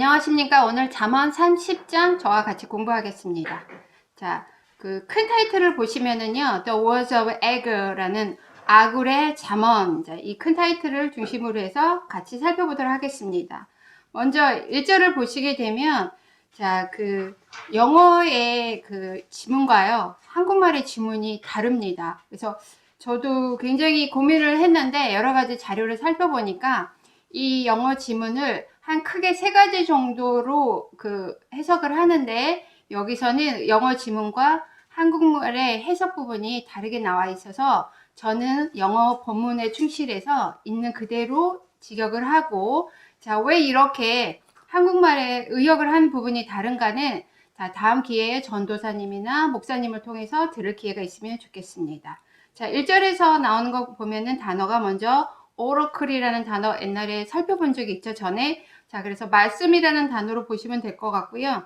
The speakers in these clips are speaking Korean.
안녕하십니까. 오늘 잠언 30장 저와 같이 공부하겠습니다. 자, 그 큰 타이틀을 보시면은요, The Words of Ager라는 아굴의 잠언. 이 큰 타이틀을 중심으로 해서 같이 살펴보도록 하겠습니다. 먼저 1절을 보시게 되면, 자, 그 영어의 그 지문과요, 한국말의 지문이 다릅니다. 그래서 저도 굉장히 고민을 했는데 여러 가지 자료를 살펴보니까 이 영어 지문을 한 크게 3가지 정도로 그 해석을 하는데, 여기서는 영어 지문과 한국말의 해석 부분이 다르게 나와 있어서 저는 영어 본문에 충실해서 있는 그대로 직역을 하고, 자, 왜 이렇게 한국말에 의역을 한 부분이 다른가는 자, 다음 기회에 전도사님이나 목사님을 통해서 들을 기회가 있으면 좋겠습니다. 자, 1절에서 나오는 거 보면은 단어가 먼저 오러클이라는 단어 옛날에 살펴본 적이 있죠, 전에. 자, 그래서 말씀이라는 단어로 보시면 될 것 같고요.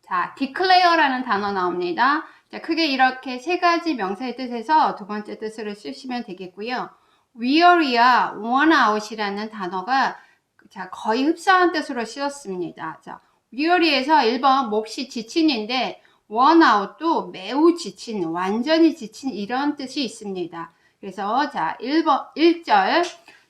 자, declare라는 단어 나옵니다. 자, 크게 이렇게 3가지 명사의 뜻에서 두 번째 뜻으로 쓰시면 되겠고요. weary와 worn out이라는 단어가 자, 거의 흡사한 뜻으로 쓰였습니다. 자, weary에서 1번 몹시 지친인데 worn out도 매우 지친, 완전히 지친 이런 뜻이 있습니다. 그래서 자, 1절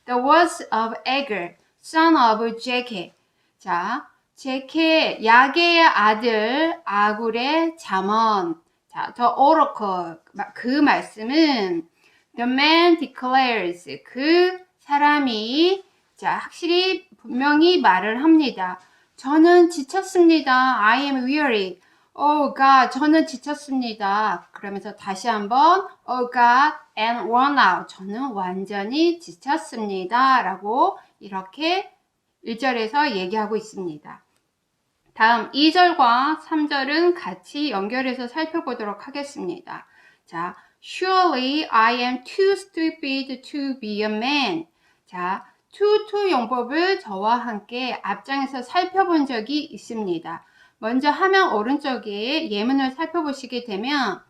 The words of Agur, son of Jacob. 자, 제케 야게의 아들 아굴의 잠언. 자, the oracle 그 말씀은 the man declares 그 사람이 자, 확실히 분명히 말을 합니다. 저는 지쳤습니다. I am weary. Oh God, 저는 지쳤습니다. 그러면서 다시 한번 Oh God and worn out. 저는 완전히 지쳤습니다. 라고 이렇게 1절에서 얘기하고 있습니다. 다음 2절과 3절은 같이 연결해서 살펴보도록 하겠습니다. 자, Surely I am too stupid to be a man. 자, to 용법을 저와 함께 앞장에서 살펴본 적이 있습니다. 먼저 화면 오른쪽에 예문을 살펴보시게 되면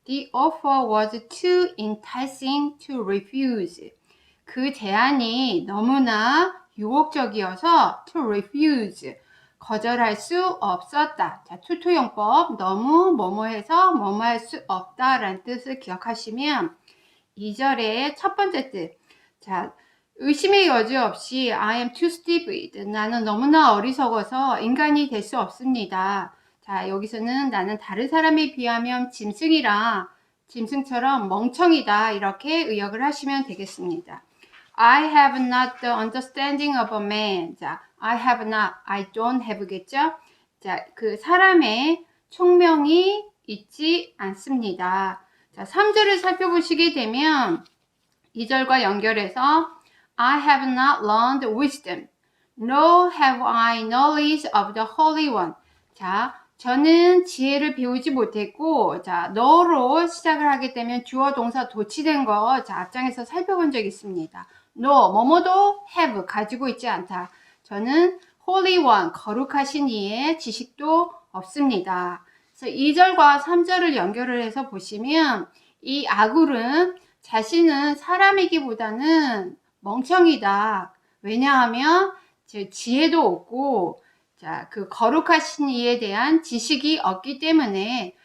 The offer was too enticing to refuse. 그 제안이 너무나 유혹적이어서 to refuse. 거절할 수 없었다. 자, 투투용법 너무 뭐뭐해서 뭐뭐할 수 없다라는 뜻을 기억하시면 2절의 첫 번째 뜻. 자, 의심의 여지 없이 I am too stupid. 나는 너무나 어리석어서 인간이 될 수 없습니다. 자, 여기서는 나는 다른 사람에 비하면 짐승이라 짐승처럼 멍청이다. 이렇게 의역을 하시면 되겠습니다. I have not the understanding of a man. 자, I have not, I don't have겠죠? 자, 그 사람의 총명이 있지 않습니다. 자, 3절을 살펴보시게 되면 2절과 연결해서 I have not learned wisdom, nor have I knowledge of the Holy One. 자, 저는 지혜를 배우지 못했고, 자, 너로 시작을 하게 되면 주어 동사 도치된 거, 자, 앞장에서 살펴본 적이 있습니다. no, 뭐뭐도 have, 가지고 있지 않다. 저는 Holy One, 거룩하신 이의 지식도 없습니다. 그래서 2절과 3절을 연결을 해서 보시면 이 아굴은 자신은 사람이기보다는 멍청이다. 왜냐하면 지혜도 없고 자, 그 거룩하신 이에 대한 지식이 없기 때문에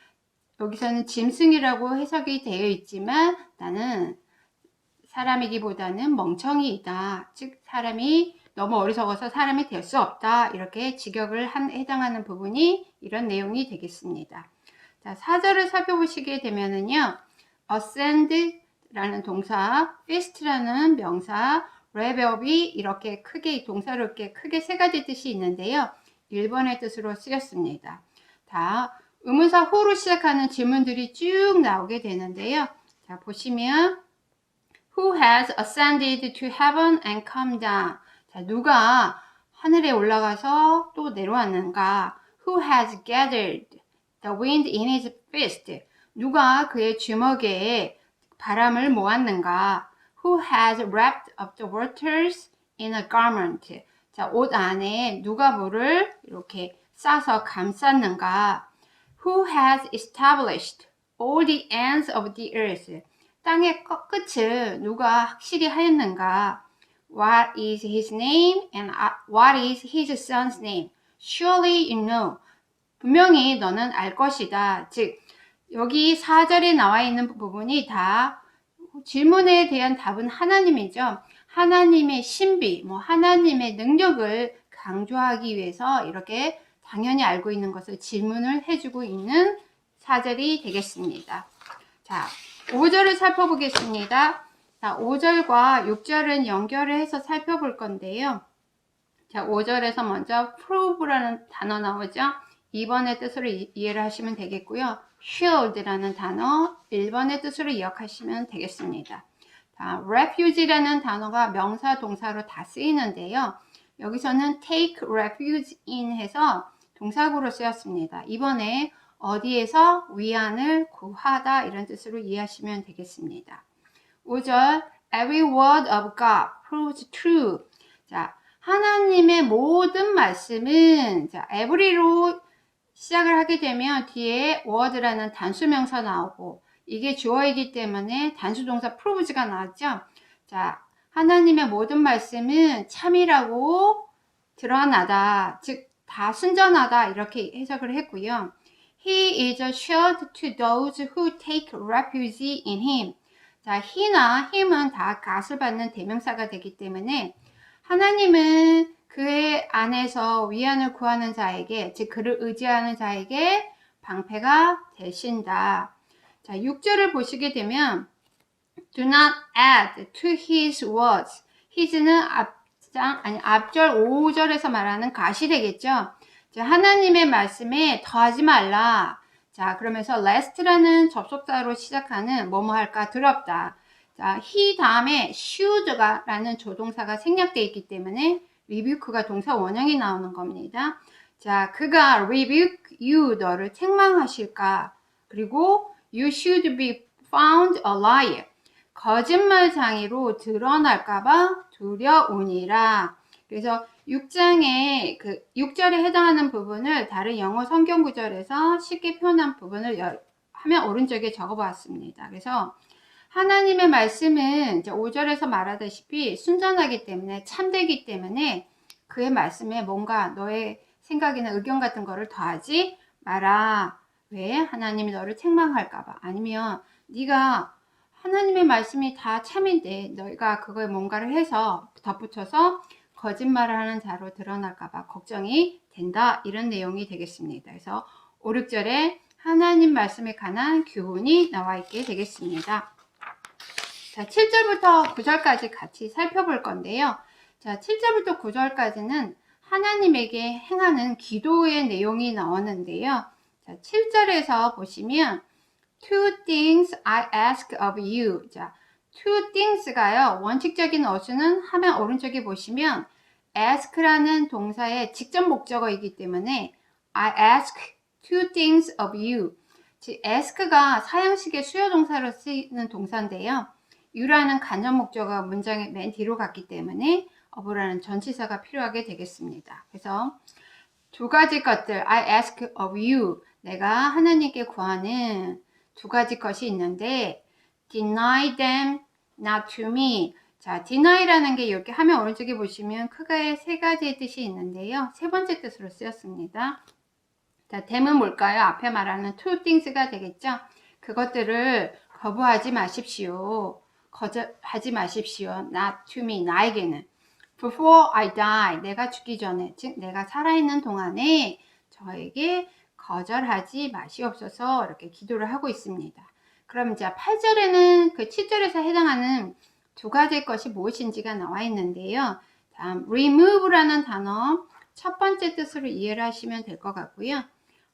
여기서는 짐승이라고 해석이 되어 있지만 나는 사람이기보다는 멍청이이다. 즉 사람이 너무 어리석어서 사람이 될 수 없다. 이렇게 직역을 해당하는 부분이 이런 내용이 되겠습니다. 자, 4절을 살펴보시게 되면은요. ascend라는 동사, feast라는 명사, revel이 이렇게 크게 동사로 이렇게 크게 3가지 뜻이 있는데요. 1번의 뜻으로 쓰였습니다. 다 의문사 호로 시작하는 질문들이 쭉 나오게 되는데요. 자, 보시면 Who has ascended to heaven and come down? 자, 누가 하늘에 올라가서 또 내려왔는가? Who has gathered the wind in his fist? 누가 그의 주먹에 바람을 모았는가? Who has wrapped up the waters in a garment? 자, 옷 안에 누가 물을 이렇게 싸서 감쌌는가? Who has established all the ends of the earth? 땅의 끝을 누가 확실히 하였는가? What is his name and what is his son's name? surely you know. 분명히 너는 알 것이다. 즉 여기 4절에 나와 있는 부분이 다 질문에 대한 답은 하나님이죠. 하나님의 신비, 하나님의 능력을 강조하기 위해서 이렇게 당연히 알고 있는 것을 질문을 해주고 있는 4절이 되겠습니다. 자, 5절을 살펴보겠습니다. 자, 5절과 6절은 연결을 해서 살펴볼 건데요. 자, 5절에서 먼저 prove라는 단어 나오죠. 2번의 뜻으로 이해를 하시면 되겠고요. shield라는 단어 1번의 뜻으로 기억하시면 되겠습니다. 자, refuge라는 단어가 명사 동사로 다 쓰이는데요. 여기서는 take refuge in 해서 동사구로 쓰였습니다. 이번에 어디에서 위안을 구하다 이런 뜻으로 이해하시면 되겠습니다. 5절 every word of God proves true. 자, 하나님의 모든 말씀은 자, every로 시작을 하게 되면 뒤에 word라는 단수명사 나오고 이게 주어이기 때문에 단수동사 prove가 나왔죠. 자, 하나님의 모든 말씀은 참이라고 드러나다, 즉 다 순전하다 이렇게 해석을 했고요. He is a shield to those who take refuge in him. 자, he나 him은 다 갓을 받는 대명사가 되기 때문에 하나님은 그의 안에서 위안을 구하는 자에게, 즉 그를 의지하는 자에게 방패가 되신다. 자, 6절을 보시게 되면 Do not add to his words. his는 앞절 5절에서 말하는 갓이 되겠죠. 자, 하나님의 말씀에 더하지 말라. 자, 그러면서 lest라는 접속사로 시작하는 뭐뭐 할까 더럽다. 자, he 다음에 should가 라는 조동사가 생략되어 있기 때문에 rebuke가 동사 원형이 나오는 겁니다. 자, 그가 rebuke you, 너를 책망하실까? 그리고 you should be found a liar. 거짓말장애로 드러날까봐 두려우니라. 그래서 6장에 6절에 해당하는 부분을 다른 영어 성경 구절에서 쉽게 표현한 부분을 화면 오른쪽에 적어 보았습니다. 그래서 하나님의 말씀은 이제 5절에서 말하다시피 순전하기 때문에 참되기 때문에 그의 말씀에 뭔가 너의 생각이나 의견 같은 거를 더하지 마라. 왜? 하나님이 너를 책망할까봐. 아니면 네가 하나님의 말씀이 다 참인데 너희가 그거에 뭔가를 해서 덧붙여서 거짓말을 하는 자로 드러날까봐 걱정이 된다. 이런 내용이 되겠습니다. 그래서 5, 6절에 하나님 말씀에 관한 교훈이 나와 있게 되겠습니다. 자, 7절부터 9절까지 같이 살펴볼 건데요. 자, 7절부터 9절까지는 하나님에게 행하는 기도의 내용이 나오는데요. 자, 7절에서 보시면 Two things I ask of you. 자, two things가요. 원칙적인 어수는 화면 오른쪽에 보시면 ask라는 동사의 직접 목적어이기 때문에 I ask two things of you. 즉 ask가 사형식의 수요 동사로 쓰이는 동사인데요. you라는 간접 목적어가 문장의 맨 뒤로 갔기 때문에 of라는 전치사가 필요하게 되겠습니다. 그래서 두 가지 것들 I ask of you. 내가 하나님께 구하는 두 가지 것이 있는데 deny them not to me. 자, deny라는 게 이렇게 화면 오른쪽에 보시면 크게 세 가지의 뜻이 있는데요. 세 번째 뜻으로 쓰였습니다. 자, them은 뭘까요? 앞에 말하는 two things가 되겠죠. 그것들을 거부하지 마십시오. 거절하지 마십시오. not to me. 나에게는. before I die. 내가 죽기 전에, 즉 내가 살아있는 동안에 저에게 거절하지 마시옵소서 이렇게 기도를 하고 있습니다. 그럼 이제 8절에는 그 7절에서 해당하는 두 가지 것이 무엇인지가 나와 있는데요. 다음 remove라는 단어 첫 번째 뜻으로 이해를 하시면 될 것 같고요.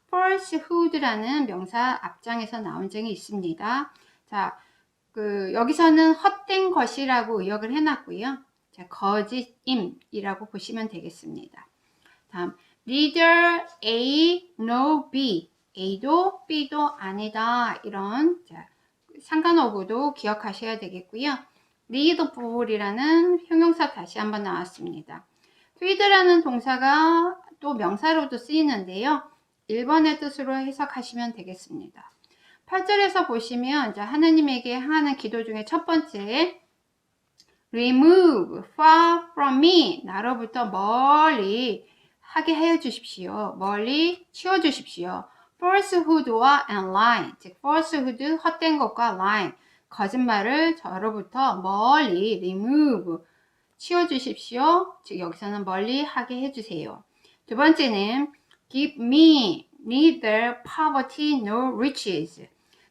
falsehood라는 명사 앞장에서 나온 적이 있습니다. 자, 여기서는 헛된 것이라고 의역을 해놨고요. 자, 거짓임이라고 보시면 되겠습니다. 다음 neither A, no B. A도 B도 아니다. 이런 상관어구도 기억하셔야 되겠고요. readable이라는 형용사 다시 한번 나왔습니다. feed라는 동사가 또 명사로도 쓰이는데요. 1번의 뜻으로 해석하시면 되겠습니다. 8절에서 보시면 이제 하나님에게 하는 기도 중에 첫 번째 remove far from me. 나로부터 멀리 하게 하여 주십시오. 멀리 치워 주십시오. falsehood와 and lying, 즉 falsehood, 헛된 것과 lying, 거짓말을 저로부터 멀리 remove, 치워 주십시오. 즉 여기서는 멀리 하게 해주세요. 두 번째는 give me neither poverty nor riches.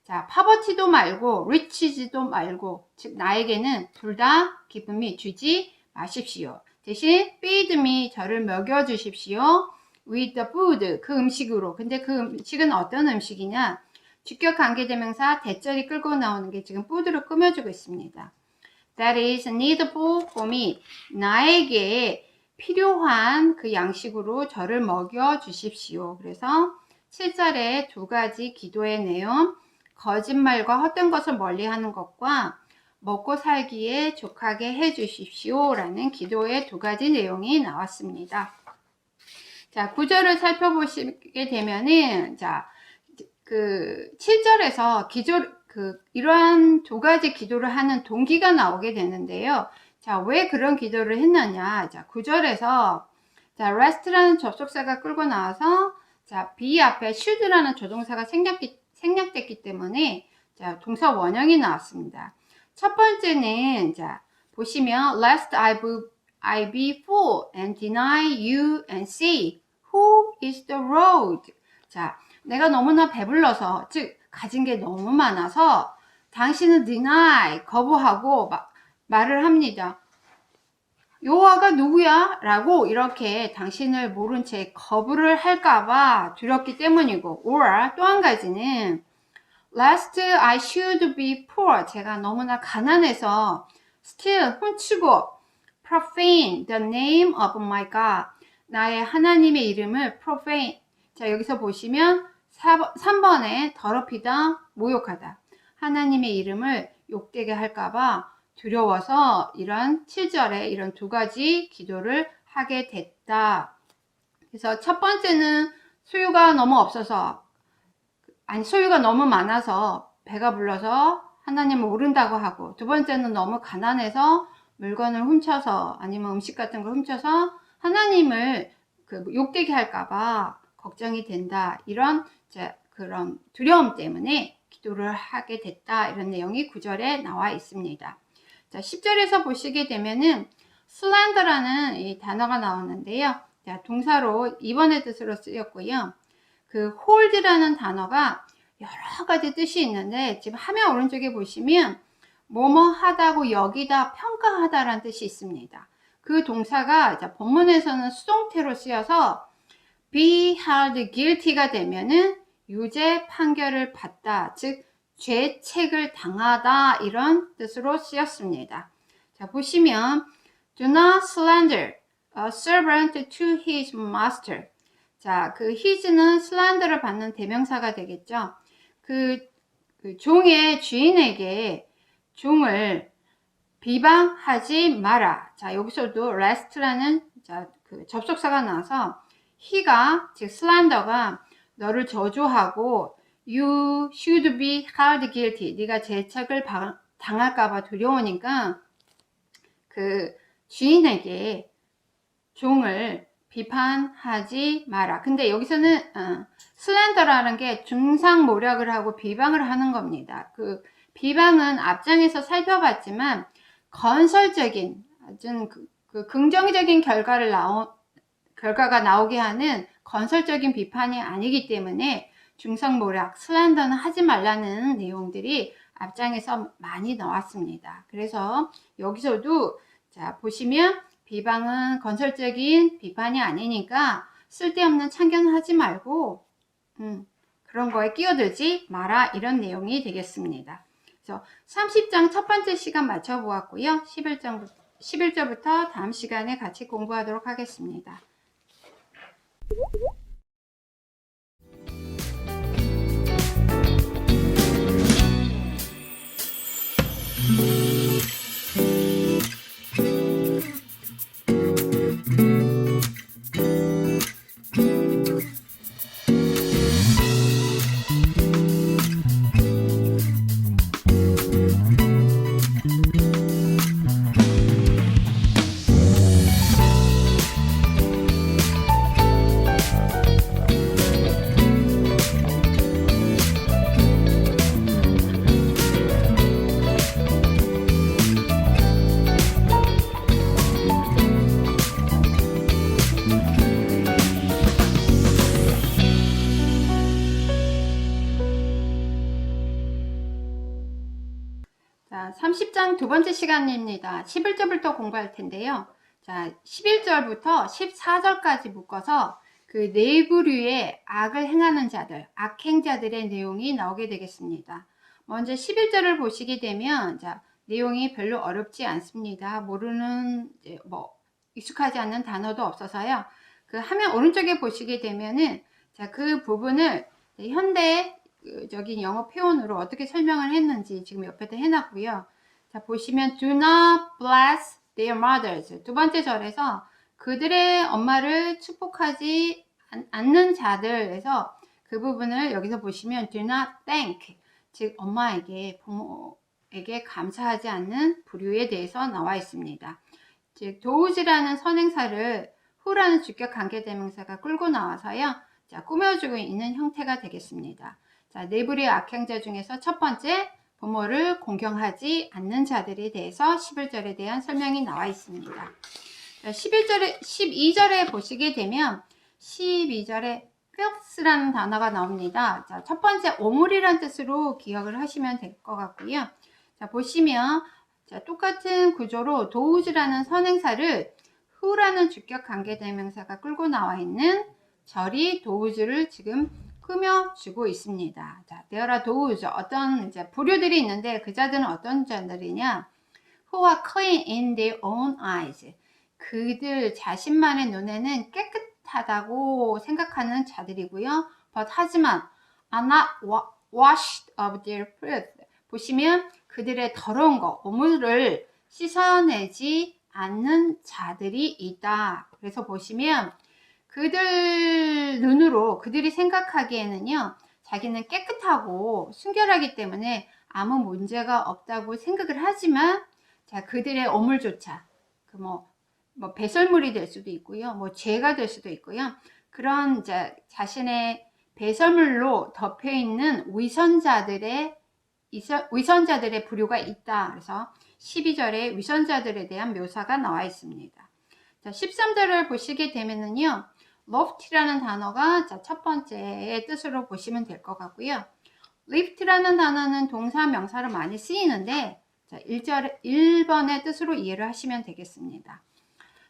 자, poverty도 말고 riches도 말고, 즉 나에게는 둘 다 give me, 주지 마십시오. 대신 feed me, 저를 먹여 주십시오. with the food, 그 음식으로. 근데 그 음식은 어떤 음식이냐? 주격 관계대명사 대절이 끌고 나오는 게 지금 food로 꾸며주고 있습니다. That is needful for me. 나에게 필요한 그 양식으로 저를 먹여 주십시오. 그래서 7절에 두 가지 기도의 내용, 거짓말과 헛된 것을 멀리하는 것과 먹고 살기에 족하게 해 주십시오 라는 기도의 두 가지 내용이 나왔습니다. 자, 9절을 살펴보시게 되면은, 자, 그 7절에서 이러한 두 가지 기도를 하는 동기가 나오게 되는데요. 자, 왜 그런 기도를 했느냐? 자, 9절에서 자, rest라는 접속사가 끌고 나와서 자, be 앞에 should라는 조동사가 생략됐기 때문에 자, 동사 원형이 나왔습니다. 첫 번째는 자, 보시면 lest I be full and deny you and say who is the road. 자, 내가 너무나 배불러서, 즉 가진 게 너무 많아서 당신은 deny, 거부하고 말을 합니다. 여호와가 누구야? 라고 이렇게 당신을 모른 채 거부를 할까봐 두렵기 때문이고, or 또 한 가지는 lest I should be poor, 제가 너무나 가난해서 steal, 훔치고 profane the name of my God, 나의 하나님의 이름을 profane. 자, 여기서 보시면 3번에 더럽히다, 모욕하다. 하나님의 이름을 욕되게 할까봐 두려워서 이런 7절에 이런 두 가지 기도를 하게 됐다. 그래서 첫 번째는 소유가 너무 없어서, 소유가 너무 많아서 배가 불러서 하나님을 모른다고 하고, 두 번째는 너무 가난해서 물건을 훔쳐서 아니면 음식 같은 걸 훔쳐서 하나님을 욕되게 할까봐 걱정이 된다. 이런 그런 두려움 때문에 기도를 하게 됐다. 이런 내용이 9절에 나와 있습니다. 자, 10절에서 보시게 되면은 slander라는 이 단어가 나오는데요. 자, 동사로 2번의 뜻으로 쓰였고요. 그 hold라는 단어가 여러 가지 뜻이 있는데 지금 화면 오른쪽에 보시면 뭐뭐 하다고 여기다, 평가하다라는 뜻이 있습니다. 그 동사가 본문에서는 수동태로 쓰여서 be held guilty가 되면은 유죄 판결을 받다, 즉 죄책을 당하다, 이런 뜻으로 쓰였습니다. 자, 보시면 do not slander a servant to his master. 자, 그 his는 slander를 받는 대명사가 되겠죠. 그 종의 주인에게 종을 비방하지 마라. 자, 여기서도 rest라는 그 접속사가 나와서 he가, 즉 slander가 너를 저주하고 you should be held guilty, 네가 죄책을 당할까봐 두려우니까 그 주인에게 종을 비판하지 마라. 근데 여기서는 slander라는 게 중상모략을 하고 비방을 하는 겁니다. 그 비방은 앞장에서 살펴봤지만 건설적인, 아주 그 긍정적인 결과가 나오게 하는 건설적인 비판이 아니기 때문에 중상모략, 슬란더는 하지 말라는 내용들이 앞장에서 많이 나왔습니다. 그래서 여기서도 자, 보시면 비방은 건설적인 비판이 아니니까 쓸데없는 참견을 하지 말고 그런 거에 끼어들지 마라, 이런 내용이 되겠습니다. 그래서 30장 첫 번째 시간 마쳐보았고요. 11절부터 다음 시간에 같이 공부하도록 하겠습니다. 오늘은 두 번째 시간입니다. 11절부터 공부할 텐데요. 자, 11절부터 14절까지 묶어서 그 네 부류의 악을 행하는 자들, 악행자들의 내용이 나오게 되겠습니다. 먼저 11절을 보시게 되면, 자, 내용이 별로 어렵지 않습니다. 모르는, 익숙하지 않는 단어도 없어서요. 그 화면 오른쪽에 보시게 되면은, 자, 그 부분을 현대적인 영어 표현으로 어떻게 설명을 했는지 지금 옆에다 해놨고요. 자, 보시면 do not bless their mothers. 두 번째 절에서 그들의 엄마를 축복하지 않는 자들에서 그 부분을 여기서 보시면 do not thank, 즉 엄마에게, 부모에게 감사하지 않는 부류에 대해서 나와 있습니다. 즉 도우즈라는 선행사를 who라는 주격 관계대명사가 끌고 나와서요, 자, 꾸며주고 있는 형태가 되겠습니다. 자, 네 부류의 악행자 중에서 첫 번째, 부모를 공경하지 않는 자들에 대해서 11절에 대한 설명이 나와 있습니다. 자, 12절에 보시게 되면 12절에 filth라는 단어가 나옵니다. 자, 첫 번째 오물이라는 뜻으로 기억을 하시면 될 것 같고요. 자, 보시면 자, 똑같은 구조로 도우즈라는 선행사를 who라는 주격 관계대명사가 끌고 나와 있는 절이 도우즈를 지금 꾸며주고 있습니다. 자, there are those, 어떤 이제 부류들이 있는데 그 자들은 어떤 자들이냐? who are clean in their own eyes. 그들 자신만의 눈에는 깨끗하다고 생각하는 자들이고요. but 하지만 are not washed of their filth. 보시면 그들의 더러운 거, 오물을 씻어내지 않는 자들이 있다. 그래서 보시면 그들 눈으로 그들이 생각하기에는요, 자기는 깨끗하고 순결하기 때문에 아무 문제가 없다고 생각을 하지만, 자, 그들의 오물조차 그 배설물이 될 수도 있고요, 죄가 될 수도 있고요, 그런 자신의 배설물로 덮여 있는 위선자들의 부류가 있다. 그래서 12절에 위선자들에 대한 묘사가 나와 있습니다. 자, 13절을 보시게 되면은요, loft라는 단어가 첫 번째의 뜻으로 보시면 될 것 같고요. lift라는 단어는 동사 명사로 많이 쓰이는데, 자, 1번의 뜻으로 이해를 하시면 되겠습니다.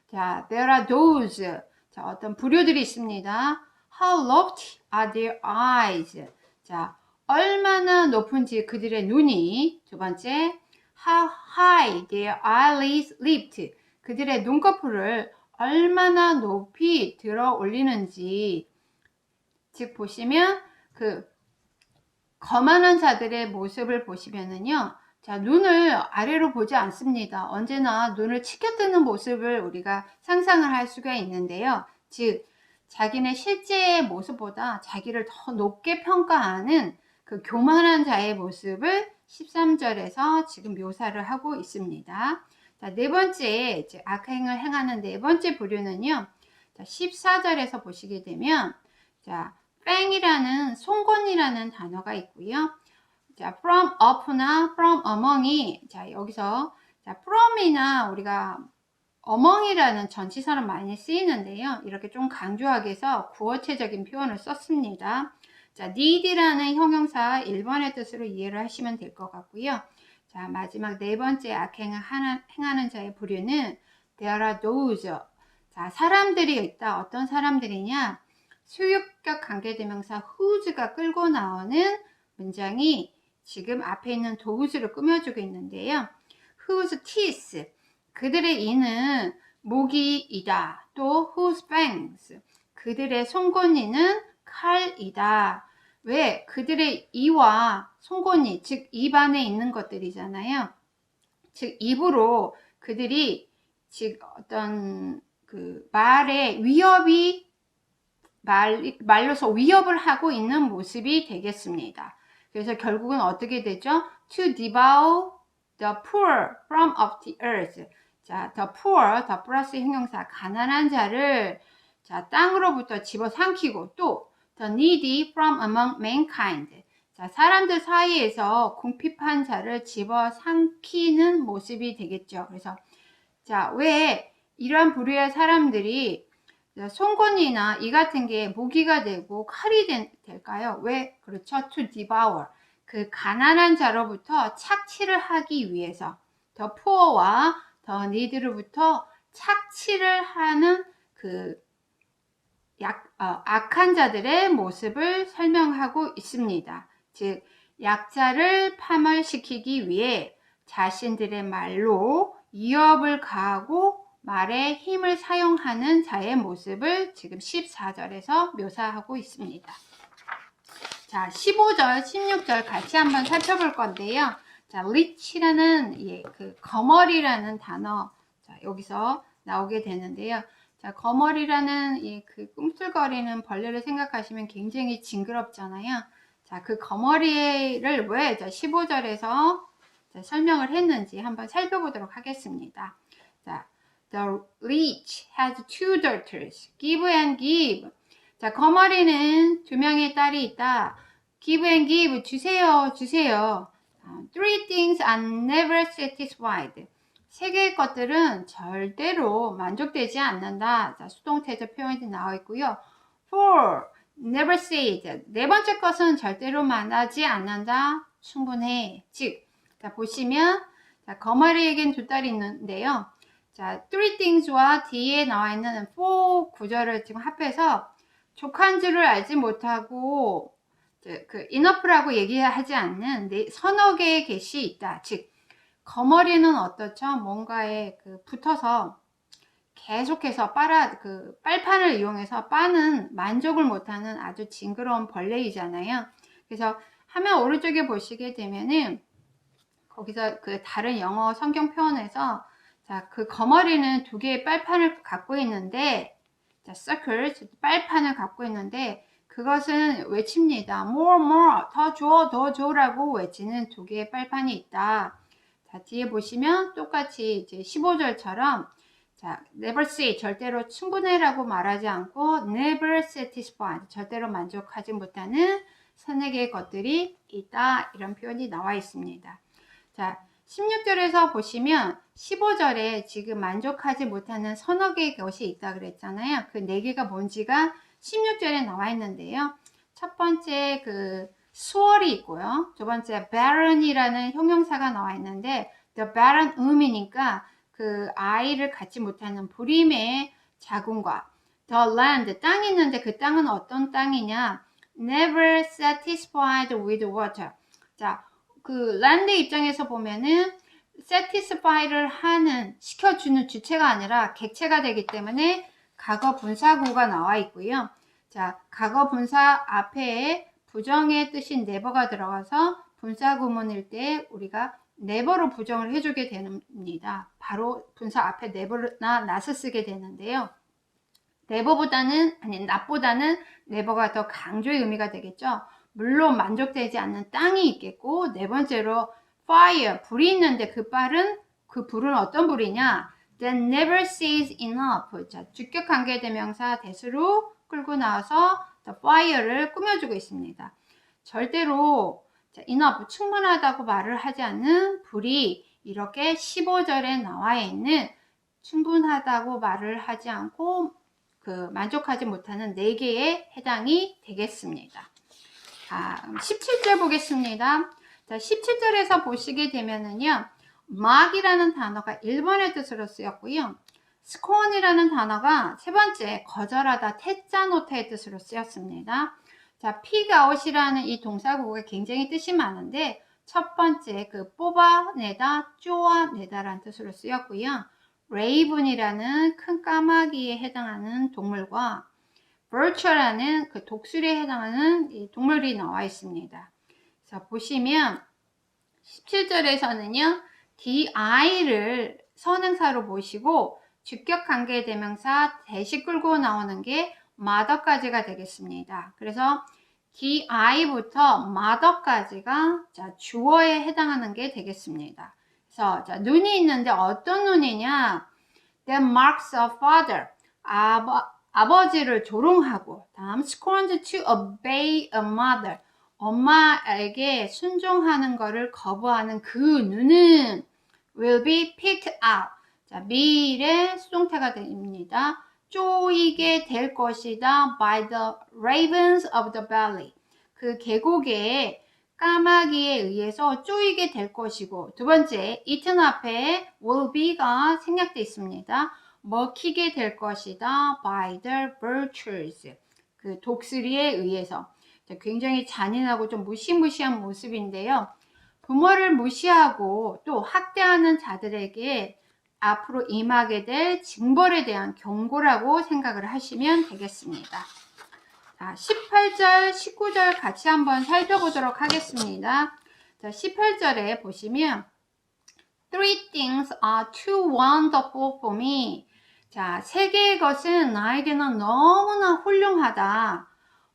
자, there are those. 자, 어떤 부류들이 있습니다. How lofty are their eyes. 자, 얼마나 높은지 그들의 눈이. 두 번째, how high their eyelids lift. 그들의 눈꺼풀을 얼마나 높이 들어 올리는지. 즉 보시면 그 거만한 자들의 모습을 보시면은요, 자, 눈을 아래로 보지 않습니다. 언제나 눈을 치켜뜨는 모습을 우리가 상상을 할 수가 있는데요. 즉 자기네 실제 모습보다 자기를 더 높게 평가하는 그 교만한 자의 모습을 13절에서 지금 묘사를 하고 있습니다. 자, 네 번째, 악행을 행하는 네 번째 부류는요, 자, 14절에서 보시게 되면, 자, 뺑이라는 송곳니라는 단어가 있고요. 자, from up나 from among이, 자, 여기서, 자, from이나 우리가 among이라는 전치사로 많이 쓰이는데요. 이렇게 좀 강조하기 위해서 구어체적인 표현을 썼습니다. 자, need라는 형용사 1번의 뜻으로 이해를 하시면 될 것 같고요. 자, 마지막 네 번째 악행을 행하는 자의 부류는 there are those. 자, 사람들이 있다. 어떤 사람들이냐? 수유격 관계대명사 whose가 끌고 나오는 문장이 지금 앞에 있는 thouse를 꾸며주고 있는데요. whose teeth. 그들의 이는 모기이다. 또 whose fangs. 그들의 송곳니는 칼이다. 왜? 그들의 이와 송곳니, 즉 입 안에 있는 것들이잖아요. 즉 입으로 그들이 즉 어떤 그 말에 위협이 말로서 위협을 하고 있는 모습이 되겠습니다. 그래서 결국은 어떻게 되죠? To devour the poor from off the earth. 자, the poor, the 플러스 형용사, 가난한 자를 자, 땅으로부터 집어삼키고 또 the needy from among mankind. 자, 사람들 사이에서 궁핍한 자를 집어삼키는 모습이 되겠죠. 그래서 자, 왜 이러한 부류의 사람들이 송곳니나 이 같은 게 모기가 되고 칼이 될까요? 왜? 그렇죠. To devour. 그 가난한 자로부터 착취를 하기 위해서. the poor와 the need로부터 착취를 하는 그 악한 자들의 모습을 설명하고 있습니다. 즉, 약자를 파멸시키기 위해 자신들의 말로 위협을 가하고 말에 힘을 사용하는 자의 모습을 지금 14절에서 묘사하고 있습니다. 자, 15절, 16절 같이 한번 살펴볼 건데요. 자, 리치라는 그 거머리라는 단어, 자, 여기서 나오게 되는데요. 자, 거머리라는 그 꿈틀거리는 벌레를 생각하시면 굉장히 징그럽잖아요. 자, 그 거머리를 왜 15절에서 설명을 했는지 한번 살펴보도록 하겠습니다. 자, the leech has two daughters, give and give. 자, 거머리는 두 명의 딸이 있다. give and give, 주세요, 주세요. Three things are never satisfied. 세 개의 것들은 절대로 만족되지 않는다. 자, 수동태적 표현이 나와 있고요. Four, never said. 네 번째 것은 절대로 만나지 않는다. 충분해. 즉, 자, 보시면, 자, 거머리에겐 두 딸이 있는데요. 자, three things와 뒤에 나와 있는 four 구절을 지금 합해서 족한 줄을 알지 못하고, 그, enough라고 얘기하지 않는 서너 개의 get이 있다. 즉, 거머리는 어떻죠? 뭔가에 붙어서 계속해서 빨판을 이용해서 빠는 만족을 못하는 아주 징그러운 벌레이잖아요. 그래서 화면 오른쪽에 보시게 되면은 거기서 그 다른 영어 성경 표현에서 자, 그 거머리는 두 개의 빨판을 갖고 있는데 자, circle, 빨판을 갖고 있는데 그것은 외칩니다. more, more, 더 줘, 더 줘라고 외치는 두 개의 빨판이 있다. 자, 뒤에 보시면 똑같이 이제 15절처럼 자, never say, 절대로 충분해라고 말하지 않고 never satisfied, 절대로 만족하지 못하는 서너 개의 것들이 있다. 이런 표현이 나와 있습니다. 자, 16절에서 보시면 15절에 지금 만족하지 못하는 서너 개의 것이 있다 그랬잖아요. 그 네 개가 뭔지가 16절에 나와 있는데요. 첫 번째 수월이 있고요. 두 번째 barren이라는 형용사가 나와 있는데 the barren 음이니까 그 아이를 갖지 못하는 불임의 자궁과 the land, 땅이 있는데 그 땅은 어떤 땅이냐? never satisfied with water. 자, 그 land 입장에서 보면은 satisfy를 시켜주는 주체가 아니라 객체가 되기 때문에 과거 분사구가 나와 있고요. 자, 과거 분사 앞에 부정의 뜻인 never가 들어가서 분사 구문일 때 우리가 never로 부정을 해주게 됩니다. 바로 분사 앞에 never나 not을 쓰게 되는데요. not보다는 never가 더 강조의 의미가 되겠죠. 물론 만족되지 않는 땅이 있겠고, 네 번째로 fire, 불이 있는데 그 불은 어떤 불이냐? That never sees enough. 자, 주격 관계대명사 대수로 끌고 나와서 the fire를 꾸며주고 있습니다. 절대로 enough, 충분하다고 말을 하지 않는 불이 이렇게 15절에 나와 있는 충분하다고 말을 하지 않고 만족하지 못하는 4개에 해당이 되겠습니다. 자, 17절 보겠습니다. 자, 17절에서 보시게 되면은요, mock이라는 단어가 1번의 뜻으로 쓰였고요. scorn이라는 단어가 세 번째, 거절하다, 태자 노타의 뜻으로 쓰였습니다. 자, pig out이라는 이 동사구가 굉장히 뜻이 많은데, 첫 번째, 뽑아내다, 쪼아내다라는 뜻으로 쓰였고요. raven이라는 큰 까마귀에 해당하는 동물과 vulture라는 독수리에 해당하는 이 동물이 나와 있습니다. 그래서 보시면 17절에서는요, di를 선행사로 보시고 주격 관계대명사 대시 끌고 나오는 게 mother까지가 되겠습니다. 그래서 di부터 mother까지가 주어에 해당하는 게 되겠습니다. 그래서 눈이 있는데 어떤 눈이냐? That marks a father. 아버지를 조롱하고, 다음 scorns to obey a mother. 엄마에게 순종하는 것을 거부하는 그 눈은 will be picked out. 자, 미래 수동태가 됩니다. 쪼이게 될 것이다 by the ravens of the valley. 그 계곡에 까마귀에 의해서 쪼이게 될 것이고, 두 번째, eaten 앞에 will be가 생략되어 있습니다. 먹히게 될 것이다 by the vultures. 그 독수리에 의해서. 굉장히 잔인하고 좀 무시무시한 모습인데요. 부모를 무시하고 또 학대하는 자들에게 앞으로 임하게 될 징벌에 대한 경고라고 생각을 하시면 되겠습니다. 자, 18절, 19절 같이 한번 살펴보도록 하겠습니다. 자, 18절에 보시면 Three things are too wonderful for me. 자, 세 개의 것은 나에게는 너무나 훌륭하다.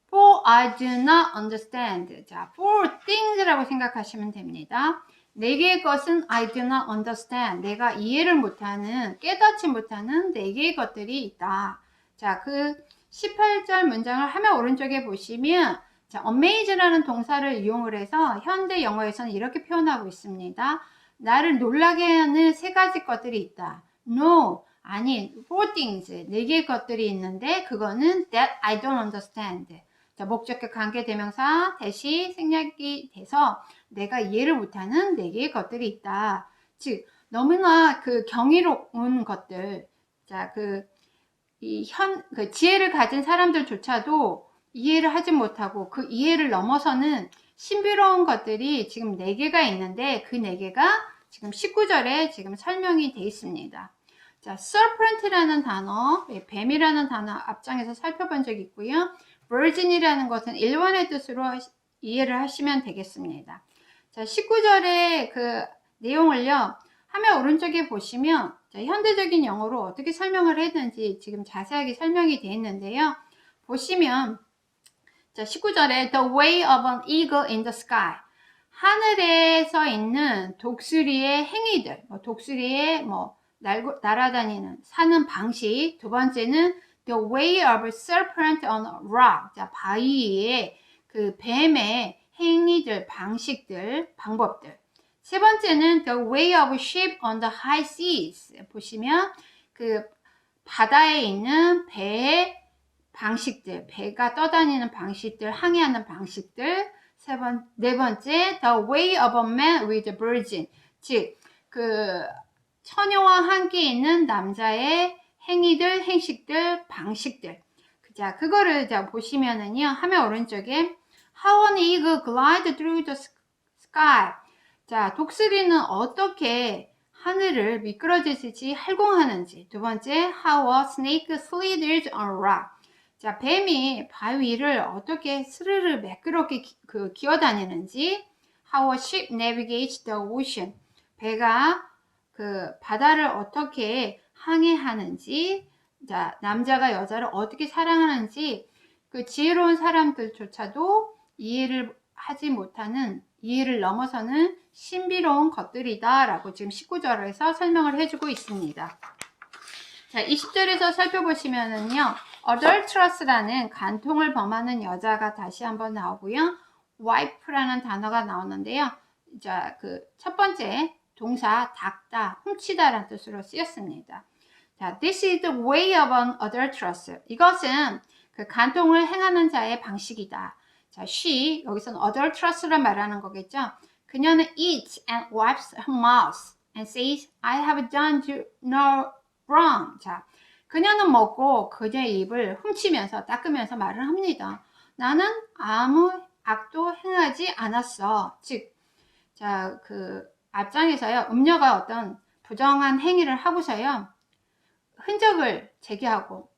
For I do not understand. 자, four things라고 생각하시면 됩니다. 네 개의 것은 I do not understand. 내가 이해를 못하는, 깨닫지 못하는 네 개의 것들이 있다. 자, 그 18절 문장을 화면 오른쪽에 보시면 자, amaze라는 동사를 이용을 해서 현대 영어에서는 이렇게 표현하고 있습니다. 나를 놀라게 하는 세 가지 것들이 있다. No, 아니, four things, 네 개의 것들이 있는데 그거는 that I don't understand. 자, 목적격 관계대명사 대시 생략이 돼서 내가 이해를 못하는 네 개의 것들이 있다. 즉, 너무나 그 경이로운 것들, 자, 그 지혜를 가진 사람들조차도 이해를 하지 못하고 그 이해를 넘어서는 신비로운 것들이 지금 4개가 있는데 그 4개가 지금 19절에 지금 설명이 되어 있습니다. 자, serpent라는 단어, 뱀이라는 단어 앞장에서 살펴본 적이 있고요. virgin이라는 것은 일원의 뜻으로 이해를 하시면 되겠습니다. 자, 19절의 그 내용을요, 화면 오른쪽에 보시면 자, 현대적인 영어로 어떻게 설명을 했는지 지금 자세하게 설명이 되어 있는데요. 보시면 자, 19절에 The way of an eagle in the sky. 하늘에서 있는 독수리의 행위들, 독수리의 날아다니는 사는 방식. 두 번째는 The way of a serpent on a rock. 자, 바위 위에 그 뱀의 행위들, 방식들, 방법들. 세 번째는 The way of a ship on the high seas. 보시면 그 바다에 있는 배의 방식들, 배가 떠다니는 방식들, 항해하는 방식들. 네 번째, The way of a man with a virgin. 즉, 그 처녀와 함께 있는 남자의 행위들, 행식들, 방식들. 자, 그거를 자 보시면은요, 화면 오른쪽에 How an eagle glide through the sky. 자, 독수리는 어떻게 하늘을 미끄러지듯이 활공하는지. 두 번째, How a snake slithers on rock. 자, 뱀이 바위 위를 어떻게 스르르 매끄럽게 기어다니는지. How a ship navigates the ocean. 배가 그 바다를 어떻게 항해하는지. 자, 남자가 여자를 어떻게 사랑하는지 그 지혜로운 사람들조차도 이해를 하지 못하는, 이해를 넘어서는 신비로운 것들이다 라고 지금 19절에서 설명을 해주고 있습니다. 자, 20절에서 살펴보시면은요, adulterous라는 간통을 범하는 여자가 다시 한번 나오고요, wife라는 단어가 나오는데요. 자, 그 첫 번째 동사 닦다, 훔치다라는 뜻으로 쓰였습니다. 자, this is the way of an adulteress. 이것은 그 간통을 행하는 자의 방식이다. 자, she, 여기서는 adulteress를 말하는 거겠죠. 그녀는 eats and wipes her mouth and says, I have done you no wrong. 자, 그녀는 먹고 그녀의 입을 훔치면서 닦으면서 말을 합니다. 나는 아무 악도 행하지 않았어. 즉, 자, 그 앞장에서요, 음녀가 어떤 부정한 행위를 하고서요, 흔적을 제기하고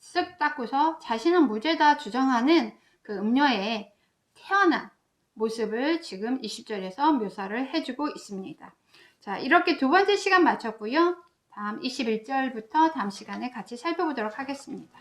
쓱 닦고서 자신은 무죄다 주장하는 그 음녀의 태어난 모습을 지금 20절에서 묘사를 해주고 있습니다. 자, 이렇게 두 번째 시간 마쳤고요. 다음 21절부터 다음 시간에 같이 살펴보도록 하겠습니다.